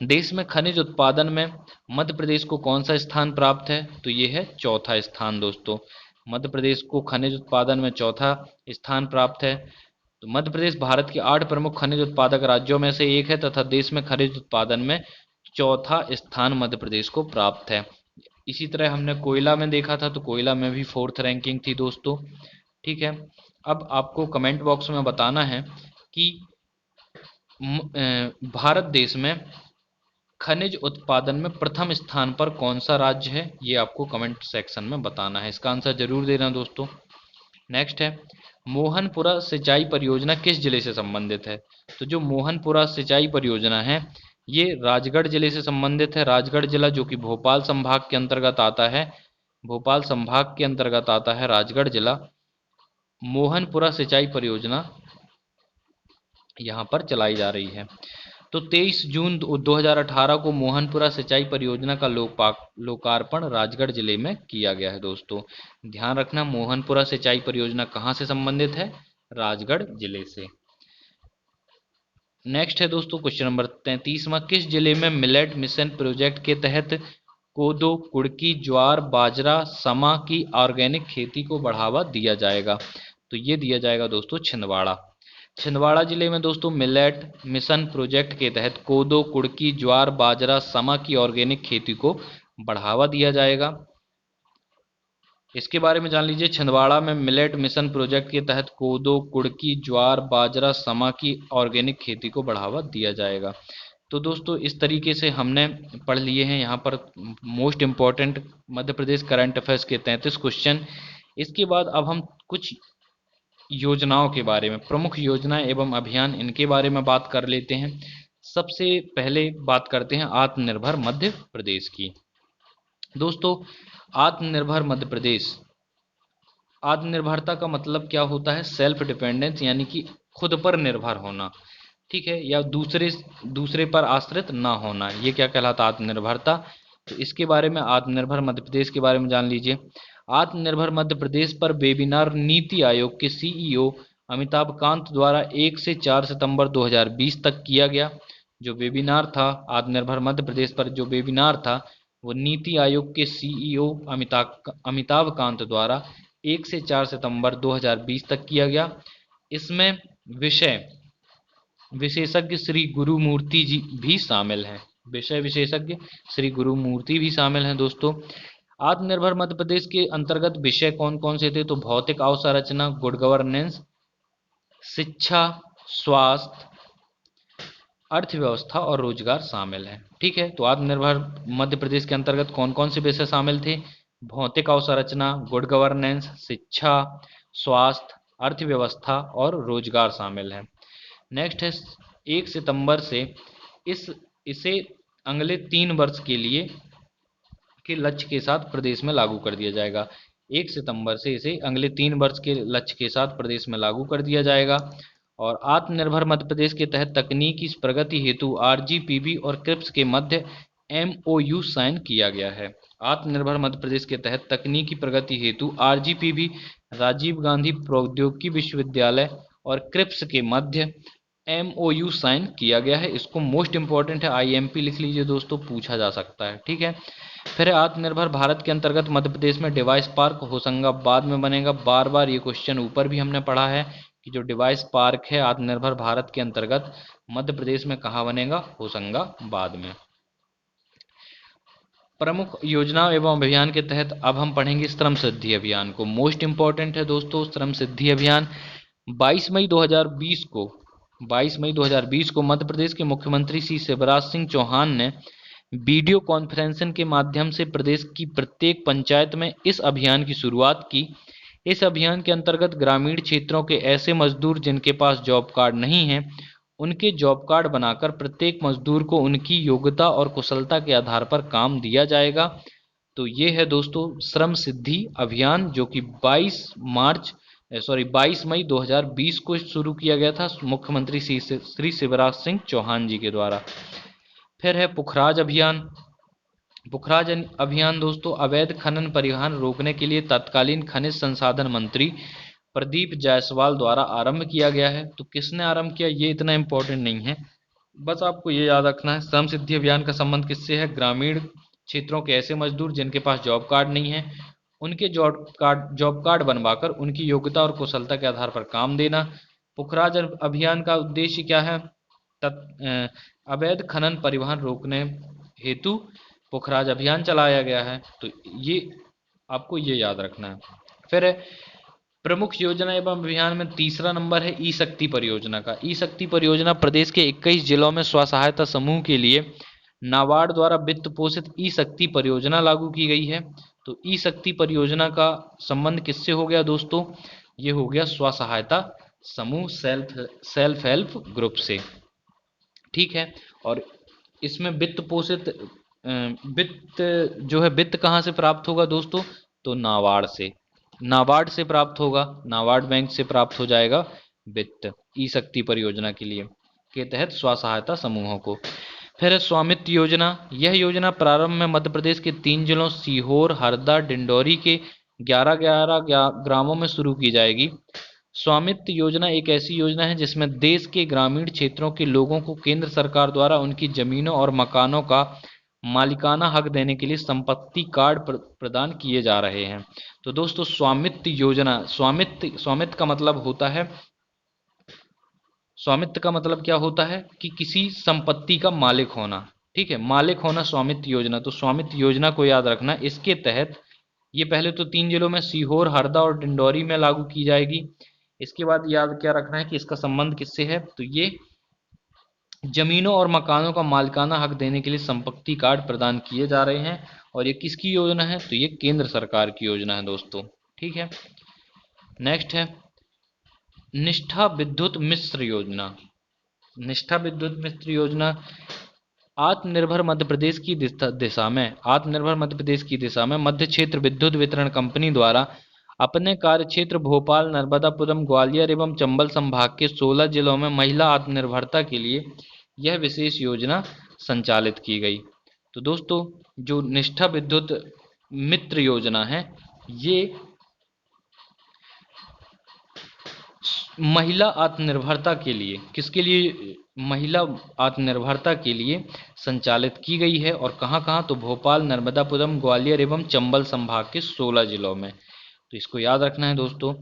देश में खनिज उत्पादन में मध्य प्रदेश को कौन सा स्थान प्राप्त है? तो ये है चौथा स्थान दोस्तों। मध्य प्रदेश को खनिज उत्पादन में चौथा स्थान प्राप्त है। तो मध्य प्रदेश भारत के 8 प्रमुख खनिज उत्पादक राज्यों में से एक है तथा देश में खनिज उत्पादन में चौथा स्थान मध्य प्रदेश को प्राप्त है। इसी तरह हमने कोयला में देखा था, तो कोयला में भी 4th रैंकिंग थी दोस्तों। ठीक है, अब आपको कमेंट बॉक्स में बताना है कि भारत देश में खनिज उत्पादन में प्रथम स्थान पर कौन सा राज्य है, ये आपको कमेंट सेक्शन में बताना है। इसका आंसर जरूर देना दोस्तों। नेक्स्ट है, मोहनपुरा सिंचाई परियोजना किस जिले से संबंधित है? तो जो मोहनपुरा सिंचाई परियोजना है ये राजगढ़ जिले से संबंधित है। राजगढ़ जिला जो कि भोपाल संभाग के अंतर्गत आता है, भोपाल संभाग के अंतर्गत आता है राजगढ़ जिला। मोहनपुरा सिंचाई परियोजना यहाँ पर चलाई जा रही है। तो 23 जून 2018 को मोहनपुरा सिंचाई परियोजना का लोकार्पण राजगढ़ जिले में किया गया है दोस्तों। ध्यान रखना, मोहनपुरा सिंचाई परियोजना कहाँ से संबंधित है? राजगढ़ जिले से। नेक्स्ट है दोस्तों क्वेश्चन नंबर 33वां, किस जिले में मिलेट मिशन प्रोजेक्ट के तहत कोदो, कुड़की, ज्वार, बाजरा, समा की ऑर्गेनिक खेती को बढ़ावा दिया जाएगा? तो ये दिया जाएगा दोस्तों छिंदवाड़ा। छिंदवाड़ा जिले में दोस्तों मिलेट मिशन प्रोजेक्ट के तहत कोदो, कुड़की, ज्वार, बाजरा, समा की ऑर्गेनिक खेती को बढ़ावा दिया जाएगा। इसके बारे में जान लीजिए, छिंदवाड़ा में मिलेट मिशन प्रोजेक्ट के तहत कोदो, कुड़की, ज्वार, बाजरा, समा की ऑर्गेनिक खेती को बढ़ावा दिया जाएगा। तो दोस्तों इस तरीके से हमने पढ़ लिए हैं यहाँ पर most important Madhya Pradesh current affairs के 33 क्वेश्चन। इसके बाद अब हम कुछ योजनाओं के बारे में, प्रमुख योजनाएं एवं अभियान, इनके बारे में बात कर लेते हैं। सबसे पहले बात करते हैं आत्मनिर्भर मध्य प्रदेश की। दोस्तों आत्मनिर्भर मध्य प्रदेश, आत्मनिर्भरता का मतलब क्या होता है? सेल्फ डिपेंडेंस, यानी कि खुद पर निर्भर होना। ठीक है, या दूसरे पर आश्रित ना होना, ये क्या कहलाता है? आत्मनिर्भरता। तो इसके बारे में, आत्मनिर्भर मध्य प्रदेश के बारे में जान लीजिए। आत्मनिर्भर मध्य प्रदेश पर वेबिनार नीति आयोग के सीईओ अमिताभ कांत द्वारा 1 से 4 सितंबर 2020 तक किया गया। जो वेबिनार था आत्मनिर्भर मध्य प्रदेश पर, जो वेबिनार था वो नीति आयोग के सीईओ अमिताभ कांत द्वारा 1 से 4 सितंबर 2020 तक किया गया। इसमें विषय विशेषज्ञ श्री गुरुमूर्ति जी भी शामिल हैं। विषय विशेषज्ञ श्री गुरुमूर्ति भी शामिल हैं दोस्तों। आत्मनिर्भर मध्य प्रदेश के अंतर्गत विषय कौन कौन से थे? तो भौतिक अवसंरचना, गुड गवर्नेंस, शिक्षा, स्वास्थ्य, अर्थव्यवस्था और रोजगार शामिल है। ठीक है, तो आत्मनिर्भर मध्य प्रदेश के अंतर्गत कौन कौन से विषय शामिल थे? भौतिक अवसंरचना, गुड गवर्नेंस, शिक्षा, स्वास्थ्य, अर्थव्यवस्था और रोजगार शामिल है। नेक्स्ट है 1 सितंबर से इसे अगले 3 वर्ष के लिए के लक्ष्य के साथ प्रदेश में लागू कर दिया जाएगा। 1 सितंबर से इसे अगले 3 वर्ष के लक्ष्य के साथ प्रदेश में लागू कर दिया जाएगा। और आत्मनिर्भर मध्य प्रदेश के तहत तकनीकी प्रगति हेतु आरजीपीवी और क्रिप्स के मध्य एमओयू साइन किया गया है। आत्मनिर्भर मध्य प्रदेश के तहत तकनीकी प्रगति हेतु आरजीपीवी, राजीव गांधी प्रौद्योगिकी विश्वविद्यालय और क्रिप्स के मध्य एमओयू साइन किया गया है। इसको मोस्ट इंपॉर्टेंट है, आईएमपी लिख लीजिए दोस्तों, पूछा जा सकता है। ठीक है, फिर आत्मनिर्भर भारत के अंतर्गत मध्य प्रदेश में डिवाइस पार्क होशंगाबाद में बनेगा। बार बार ये क्वेश्चन ऊपर भी हमने पढ़ा है कि जो डिवाइस पार्क है आत्मनिर्भर भारत के अंतर्गत मध्य प्रदेश में कहाँ बनेगा? होशंगाबाद में। प्रमुख योजना एवं अभियान के तहत अब हम पढ़ेंगे श्रम सिद्धि अभियान को। मोस्ट इंपॉर्टेंट है दोस्तों श्रम सिद्धि अभियान। 22 मई 2020 को 22 मई 2020 को मध्य प्रदेश के मुख्यमंत्री श्री शिवराज सिंह चौहान ने वीडियो कॉन्फ्रेंसिंग के माध्यम से प्रदेश की प्रत्येक पंचायत में इस अभियान की शुरुआत की। इस अभियान के अंतर्गत ग्रामीण क्षेत्रों के ऐसे मजदूर जिनके पास जॉब कार्ड नहीं है, उनके जॉब कार्ड बनाकर प्रत्येक मजदूर को उनकी योग्यता और कुशलता के आधार पर काम दिया जाएगा। तो ये है दोस्तों श्रम सिद्धि अभियान, जो कि 22 मई 2020 को शुरू किया गया था मुख्यमंत्री श्री शिवराज सिंह चौहान जी के द्वारा। फिर है पुखराज अभियान। पुखराज अभियान दोस्तों अवैध खनन परिवहन रोकने के लिए तत्कालीन खनिज संसाधन मंत्री प्रदीप जायसवाल द्वारा आरंभ किया गया है। तो किसने आरंभ किया ये इतना इंपॉर्टेंट नहीं है, बस आपको ये याद रखना है श्रम सिद्धि अभियान का संबंध किससे है, ग्रामीण क्षेत्रों के ऐसे मजदूर जिनके पास जॉब कार्ड नहीं है, उनके जॉब कार्ड बनवाकर उनकी योग्यता और कुशलता के आधार पर काम देना। पुखराज अभियान का उद्देश्य क्या है, अवैध खनन परिवहन रोकने हेतु पुखराज अभियान चलाया गया है। तो ये आपको ये याद रखना है। फिर प्रमुख योजना एवं अभियान में तीसरा नंबर है ई शक्ति परियोजना का। ई शक्ति परियोजना प्रदेश के 21 जिलों में स्व सहायता समूह के लिए नाबार्ड द्वारा वित्त पोषित ई शक्ति परियोजना लागू की गई है। तो ई शक्ति परियोजना का संबंध किससे हो गया दोस्तों, ये हो गया स्व सहायता समूह सेल्फ हेल्प ग्रुप से, ठीक है। और इसमें वित्त पोषित वित्त जो है वित्त कहाँ से प्राप्त होगा दोस्तों, तो नाबार्ड से प्राप्त होगा, नाबार्ड बैंक से प्राप्त हो जाएगा वित्त ई शक्ति परियोजना के लिए के तहत स्व सहायता समूहों को। फिर है स्वामित्व योजना। यह योजना प्रारंभ में मध्य प्रदेश के 3 जिलों सीहोर, हरदा, डिंडौरी के 11 ग्रामों में शुरू की जाएगी। स्वामित्व योजना एक ऐसी योजना है जिसमें देश के ग्रामीण क्षेत्रों के लोगों को केंद्र सरकार द्वारा उनकी जमीनों और मकानों का मालिकाना हक देने के लिए संपत्ति कार्ड प्रदान किए जा रहे हैं। तो दोस्तों स्वामित्व योजना, स्वामित्व का मतलब होता है, स्वामित्व का मतलब क्या होता है कि किसी संपत्ति का मालिक होना, ठीक है, मालिक होना स्वामित्व योजना। तो स्वामित्व योजना को याद रखना। इसके तहत ये पहले तो 3 जिलों में सीहोर, हरदा और डिंडौरी में लागू की जाएगी। इसके बाद याद क्या रखना है कि इसका संबंध किससे है, तो ये जमीनों और मकानों का मालिकाना हक देने के लिए संपत्ति कार्ड प्रदान किए जा रहे हैं। और ये किसकी योजना है, तो ये केंद्र सरकार की योजना है दोस्तों, ठीक है। नेक्स्ट है निष्ठा विद्युत मिश्र योजना। निष्ठा विद्युत मिश्र योजना आत्मनिर्भर मध्य प्रदेश की दिशा में मध्य क्षेत्र विद्युत वितरण कंपनी द्वारा अपने कार्य क्षेत्र भोपाल, नर्मदापुरम, ग्वालियर एवं चंबल संभाग के 16 जिलों में महिला आत्मनिर्भरता के लिए यह विशेष योजना संचालित की गई। तो दोस्तों जो निष्ठा विद्युत मित्र योजना है ये महिला आत्मनिर्भरता के लिए, किसके लिए, महिला आत्मनिर्भरता के लिए संचालित की गई है। और कहाँ, तो भोपाल, नर्मदापुरम, ग्वालियर एवं चंबल संभाग के 16 जिलों में। तो इसको याद रखना है दोस्तों।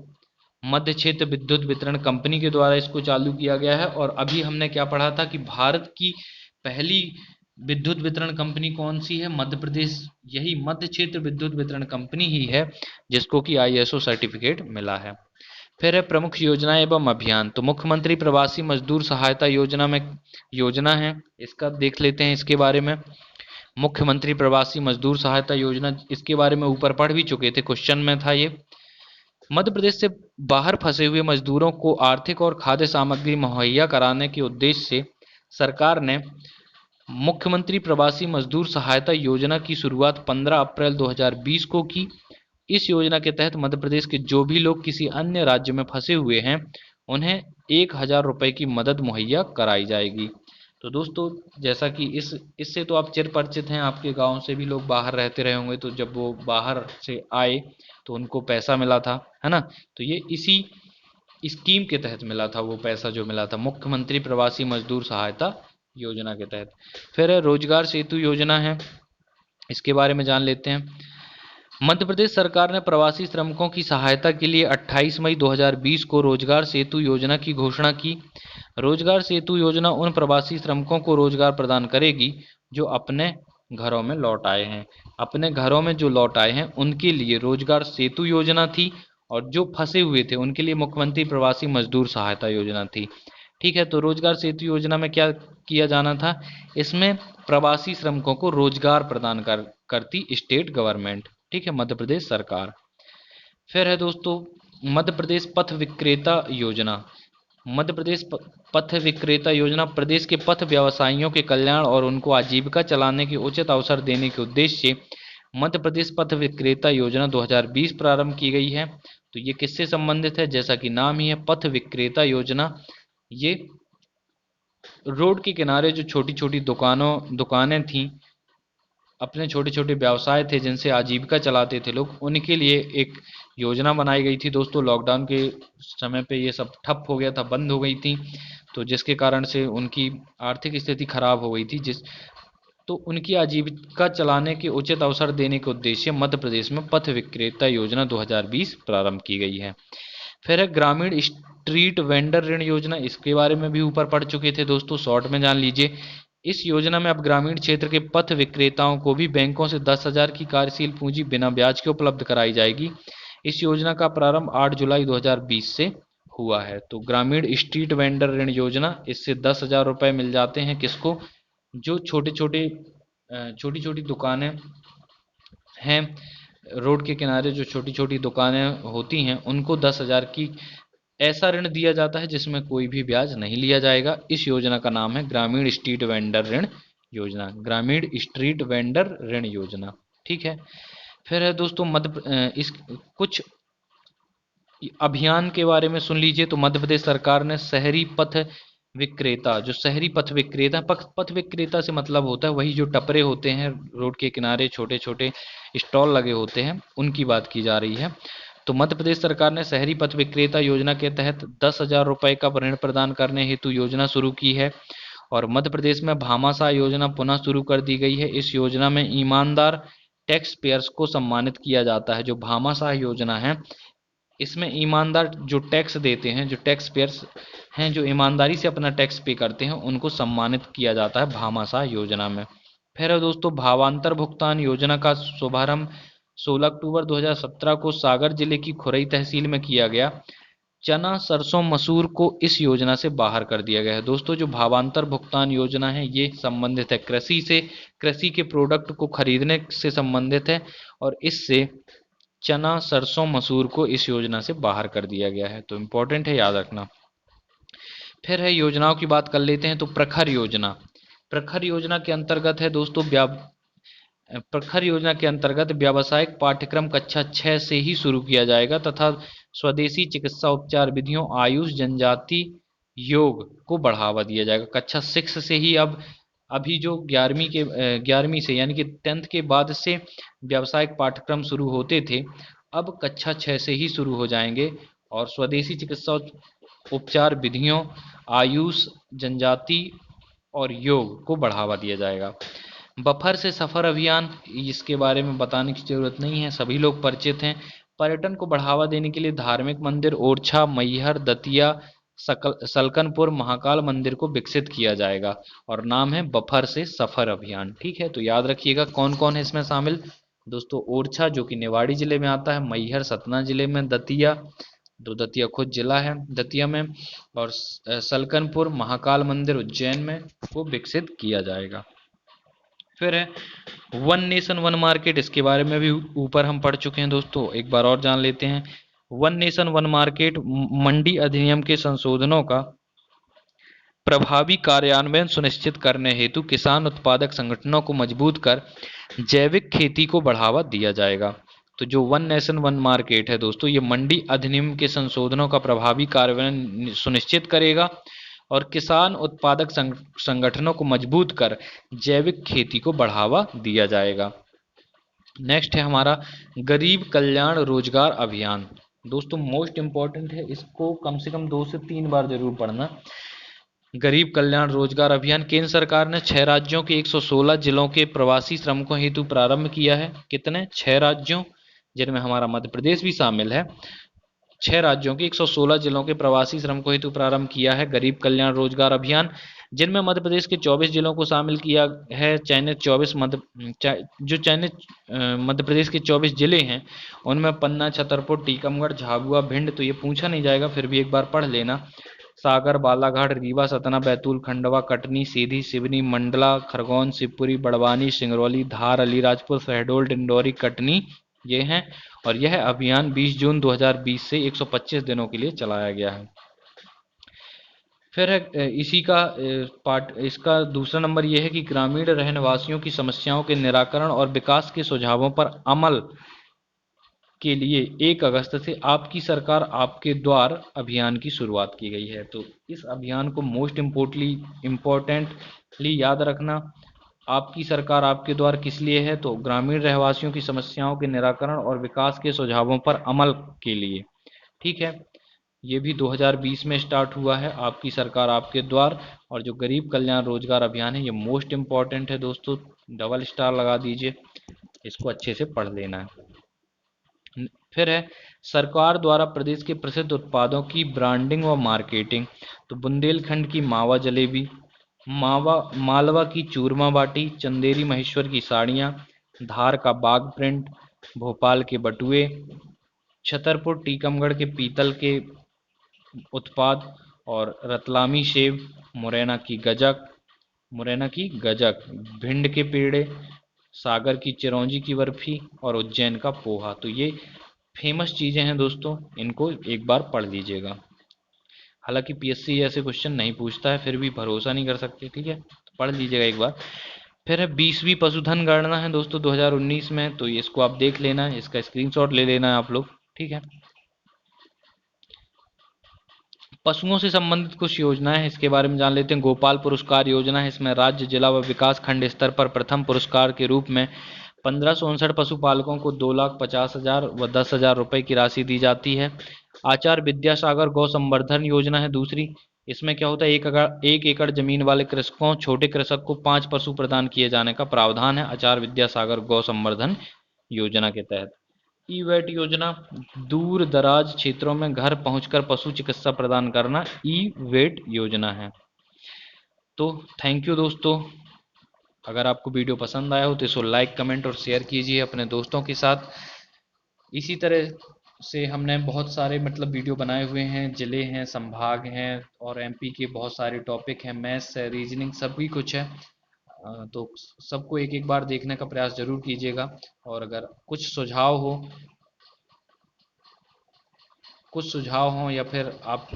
मध्य क्षेत्र विद्युत वितरण कंपनी के द्वारा इसको चालू किया गया है। और अभी हमने क्या पढ़ा था कि भारत की पहली विद्युत वितरण कंपनी कौन सी है, मध्य प्रदेश, यही मध्य क्षेत्र विद्युत वितरण कंपनी ही है जिसको कि ISO सर्टिफिकेट मिला है। फिर है प्रमुख योजनाएं एवं अभियान। तो मुख्यमंत्री प्रवासी मजदूर सहायता योजना में योजना है, इसका देख लेते हैं इसके बारे में। मुख्यमंत्री प्रवासी मजदूर सहायता योजना, इसके बारे में ऊपर पढ़ भी चुके थे, क्वेश्चन में था ये। मध्य प्रदेश से बाहर फंसे हुए मजदूरों को आर्थिक और खाद्य सामग्री मुहैया कराने के उद्देश्य से सरकार ने मुख्यमंत्री प्रवासी मजदूर सहायता योजना की शुरुआत 15 अप्रैल 2020 को की। इस योजना के तहत मध्य प्रदेश के जो भी लोग किसी अन्य राज्य में फंसे हुए हैं उन्हें 1000 रुपये की मदद मुहैया कराई जाएगी। तो दोस्तों जैसा कि इससे तो आप चिर परिचित हैं, आपके गांव से भी लोग बाहर रहते रहे होंगे, तो जब वो बाहर से आए तो उनको पैसा मिला था, है ना। तो ये इसी स्कीम के तहत मिला था, वो पैसा जो मिला था मुख्यमंत्री प्रवासी मजदूर सहायता योजना के तहत। फिर रोजगार सेतु योजना है, इसके बारे में जान लेते हैं। मध्य प्रदेश सरकार ने प्रवासी श्रमिकों की सहायता के लिए 28 मई 2020 को रोजगार सेतु योजना की घोषणा की। रोजगार सेतु योजना उन प्रवासी श्रमिकों को रोजगार प्रदान करेगी जो अपने घरों में लौट आए हैं। अपने घरों में जो लौट आए हैं उनके लिए रोजगार सेतु योजना थी, और जो फंसे हुए थे उनके लिए मुख्यमंत्री प्रवासी मजदूर सहायता योजना थी। ठीक है, तो रोजगार सेतु योजना में क्या किया जाना था, इसमें प्रवासी श्रमिकों को रोजगार प्रदान करती स्टेट गवर्नमेंट, ठीक है, मध्य प्रदेश सरकार। फिर है दोस्तों मध्य प्रदेश पथ विक्रेता योजना। मध्य प्रदेश पथ विक्रेता योजना प्रदेश के पथ व्यवसायियों के कल्याण और उनको आजीविका चलाने के उचित अवसर देने के उद्देश्य से मध्य प्रदेश पथ विक्रेता योजना 2020 प्रारंभ की गई है। तो ये किससे संबंधित है, जैसा कि नाम ही है पथ विक्रेता योजना। ये रोड के किनारे जो छोटी छोटी दुकानें थीं, अपने छोटे छोटे व्यवसाय थे जिनसे आजीविका चलाते थे लोग, उनके लिए एक योजना बनाई गई थी दोस्तों। लॉकडाउन के समय पे ये सब ठप हो गया था, बंद हो गई थी, तो जिसके कारण से उनकी आर्थिक स्थिति खराब हो गई थी, तो उनकी आजीविका चलाने के उचित अवसर देने के उद्देश्य मध्य प्रदेश में पथ विक्रेता योजना 2020 प्रारंभ की गई है। फिर है ग्रामीण स्ट्रीट वेंडर ऋण योजना। इसके बारे में भी ऊपर पढ़ चुके थे दोस्तों, शॉर्ट में जान लीजिए। इस योजना में अब ग्रामीण क्षेत्र के पथ विक्रेताओं को भी बैंकों से 10,000 की कार्यशील पूंजी बिना ब्याज के उपलब्ध कराई जाएगी। इस योजना का प्रारंभ 8 जुलाई 2020 से हुआ है। तो ग्रामीण स्ट्रीट वेंडर ऋण योजना, इससे 10,000 रुपये मिल जाते हैं किसको, जो छोटी छोटी दुकानें हैं, रोड के किनारे जो छोटी छोटी दुकानें होती हैं, उनको 10,000 की ऐसा ऋण दिया जाता है जिसमें कोई भी ब्याज नहीं लिया जाएगा। इस योजना का नाम है ग्रामीण स्ट्रीट वेंडर ऋण योजना, ग्रामीण स्ट्रीट वेंडर ऋण योजना, ठीक है। फिर है दोस्तों इस कुछ अभियान के बारे में सुन लीजिए। तो मध्य प्रदेश सरकार ने शहरी पथ विक्रेता, जो शहरी पथ विक्रेता, पथ विक्रेता से मतलब होता है वही जो टपरे होते हैं रोड के किनारे, छोटे छोटे स्टॉल लगे होते हैं, उनकी बात की जा रही है। तो मध्य प्रदेश सरकार ने शहरी पथ विक्रेता योजना के तहत 10,000 रुपये का ऋण प्रदान करने हेतु योजना शुरू की है, और मध्य प्रदेश में भामाशाह योजना पुनः शुरू कर दी गई है। इस योजना में ईमानदार टैक्स पेयर्स को सम्मानित किया जाता है। जो भामाशाह योजना है, इसमें ईमानदार जो टैक्स देते हैं, जो टैक्स पेयर्स हैं, जो ईमानदारी से अपना टैक्स पे करते हैं, उनको सम्मानित किया जाता है भामाशाह योजना में। फिर है दोस्तों भावांतर भुगतान योजना का शुभारंभ 16 अक्टूबर 2017 को सागर जिले की खुरई तहसील में किया गया। चना, सरसों, मसूर को इस योजना से बाहर कर दिया गया है। दोस्तों जो भावांतर भुगतान योजना है, ये संबंधित है कृषि से, कृषि के प्रोडक्ट को खरीदने से संबंधित है, और इससे चना, सरसों, मसूर को इस योजना से बाहर कर दिया गया है। तो इम्पोर्टेंट है, याद रखना। फिर है योजनाओं की बात कर लेते हैं। तो प्रखर योजना, प्रखर योजना के अंतर्गत है दोस्तों प्रखर योजना के अंतर्गत व्यावसायिक पाठ्यक्रम कक्षा 6 से ही शुरू किया जाएगा तथा स्वदेशी चिकित्सा उपचार विधियों, आयुष, जनजाति योग को बढ़ावा दिया जाएगा। कक्षा 6 से ही अभी जो 11वीं से यानी कि 10th के बाद से व्यावसायिक पाठ्यक्रम शुरू होते थे, अब कक्षा 6 से ही शुरू हो जाएंगे, और स्वदेशी चिकित्सा उपचार विधियों, आयुष, जनजाति और योग को बढ़ावा दिया जाएगा। बफर से सफर अभियान, इसके बारे में बताने की जरूरत नहीं है, सभी लोग परिचित हैं। पर्यटन को बढ़ावा देने के लिए धार्मिक मंदिर ओरछा, मैहर, दतिया, सलकनपुर, महाकाल मंदिर को विकसित किया जाएगा, और नाम है बफर से सफर अभियान, ठीक है। तो याद रखिएगा कौन कौन है इसमें शामिल दोस्तों। ओरछा जो कि निवाड़ी जिले में आता है, मैहर सतना जिले में, दतिया खुद जिला है दतिया में, और सलकनपुर, महाकाल मंदिर उज्जैन में को विकसित किया जाएगा। फिर है वन नेशन वन मार्केट, इसके बारे में भी ऊपर हम पढ़ चुके हैं दोस्तों, एक बार और जान लेते हैं। वन नेशन वन मार्केट मंडी अधिनियम के संशोधनों का प्रभावी कार्यान्वयन सुनिश्चित करने हेतु किसान उत्पादक संगठनों को मजबूत कर जैविक खेती को बढ़ावा दिया जाएगा। तो जो वन नेशन वन मार्केट है दोस्तों, ये मंडी अधिनियम के संशोधनों का प्रभावी कार्यान्वयन सुनिश्चित करेगा और किसान उत्पादक संगठनों को मजबूत कर जैविक खेती को बढ़ावा दिया जाएगा। नेक्स्ट है हमारा गरीब कल्याण रोजगार अभियान। दोस्तों मोस्ट इंपॉर्टेंट है, इसको कम से कम 2 से 3 बार जरूर पढ़ना। गरीब कल्याण रोजगार अभियान केंद्र सरकार ने 6 राज्यों के 116 जिलों के प्रवासी श्रमिकों हेतु प्रारंभ किया है। कितने? 6 राज्यों, जिनमें हमारा मध्य प्रदेश भी शामिल है। 6 राज्यों के 116 जिलों के प्रवासी श्रमिकों हेतु प्रारंभ किया है गरीब कल्याण रोजगार अभियान। जिनमें मध्य प्रदेश के 24 जिलों को शामिल किया है। चयनित 24 जो चयनित मध्य प्रदेश के 24 जिले हैं उनमें पन्ना, छतरपुर, टीकमगढ़, झाबुआ, भिंड, तो ये पूछा नहीं जाएगा, फिर भी एक बार पढ़ लेना। सागर, बालाघाट, रीवा, सतना, बैतूल, खंडवा, कटनी, सीधी, सिवनी, मंडला, खरगोन, शिवपुरी, बड़वानी, सिंगरौली, धार, अलीराजपुर, शहडोल, डिंडौरी, कटनी ये हैं। और यह अभियान 20 जून 2020 से 125 दिनों के लिए चलाया गया है। फिर है इसी का पार्ट, इसका दूसरा नंबर ये है कि ग्रामीण रहनेवासियों की समस्याओं के निराकरण और विकास के सुझावों पर अमल के लिए 1 अगस्त से आपकी सरकार आपके द्वार अभियान की शुरुआत की गई है। तो इस अभियान को मोस्ट इम्पोर्टेंटली याद रखना। आपकी सरकार आपके द्वार किस लिए है? तो ग्रामीण रहवासियों की समस्याओं के निराकरण और विकास के सुझावों पर अमल के लिए। ठीक है, ये भी 2020 में स्टार्ट हुआ है, आपकी सरकार आपके द्वार। और जो गरीब कल्याण रोजगार अभियान है ये मोस्ट इम्पॉर्टेंट है दोस्तों, डबल स्टार लगा दीजिए, इसको अच्छे से पढ़ लेना है। फिर है सरकार द्वारा प्रदेश के प्रसिद्ध उत्पादों की ब्रांडिंग व मार्केटिंग। तो बुंदेलखंड की मावा जलेबी, मालवा की चूरमा बाटी, चंदेरी महेश्वर की साड़ियाँ, धार का बाग प्रिंट, भोपाल के बटुए, छतरपुर टीकमगढ़ के पीतल के उत्पाद, और रतलामी सेब, मुरैना की गजक, भिंड के पेड़े, सागर की चिरौंजी की बर्फी और उज्जैन का पोहा। तो ये फेमस चीज़ें हैं दोस्तों, इनको एक बार पढ़ लीजिएगा। हालांकि पीएससी ऐसे क्वेश्चन नहीं पूछता है, फिर भी भरोसा नहीं कर सकते, ठीक है, तो पढ़ लीजिएगा एक बार। फिर है 20वीं पशुधन गणना है दोस्तों 2019 में, तो इसको आप देख लेना है, इसका स्क्रीनशॉट ले लेना है आप लोग, ठीक है। पशुओं से संबंधित कुछ योजनाएं हैं, इसके बारे में जान लेते हैं। गोपाल पुरस्कार योजना है, इसमें राज्य, जिला व विकास खंड स्तर पर प्रथम पुरस्कार के रूप में 1559 पशुपालकों को 2,50,000 व 10,000 रुपए की राशि दी जाती है। आचार्य विद्यासागर गौ संवर्धन योजना है दूसरी, इसमें क्या होता है, 1 एकड़ जमीन वाले कृषकों, छोटे कृषक को 5 पशु प्रदान किए जाने का प्रावधान है आचार्य विद्यासागर गौ संवर्धन योजना के तहत। ई वेट योजना, दूर दराज क्षेत्रों में घर पहुंचकर पशु चिकित्सा प्रदान करना ई वेट योजना है। तो थैंक यू दोस्तों, अगर आपको वीडियो पसंद आया हो तो इसको लाइक, कमेंट और शेयर कीजिए अपने दोस्तों के साथ। इसी तरह से हमने बहुत सारे वीडियो बनाए हुए हैं, जिले हैं, संभाग हैं, और एमपी के बहुत सारे टॉपिक हैं, मैथ्स है, रीजनिंग, सभी कुछ है। तो सबको एक एक बार देखने का प्रयास जरूर कीजिएगा। और अगर कुछ सुझाव हों या फिर आप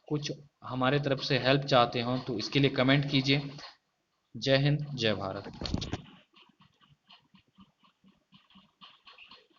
कुछ हमारे तरफ से हेल्प चाहते हो तो इसके लिए कमेंट कीजिए। जय हिंद, जय भारत।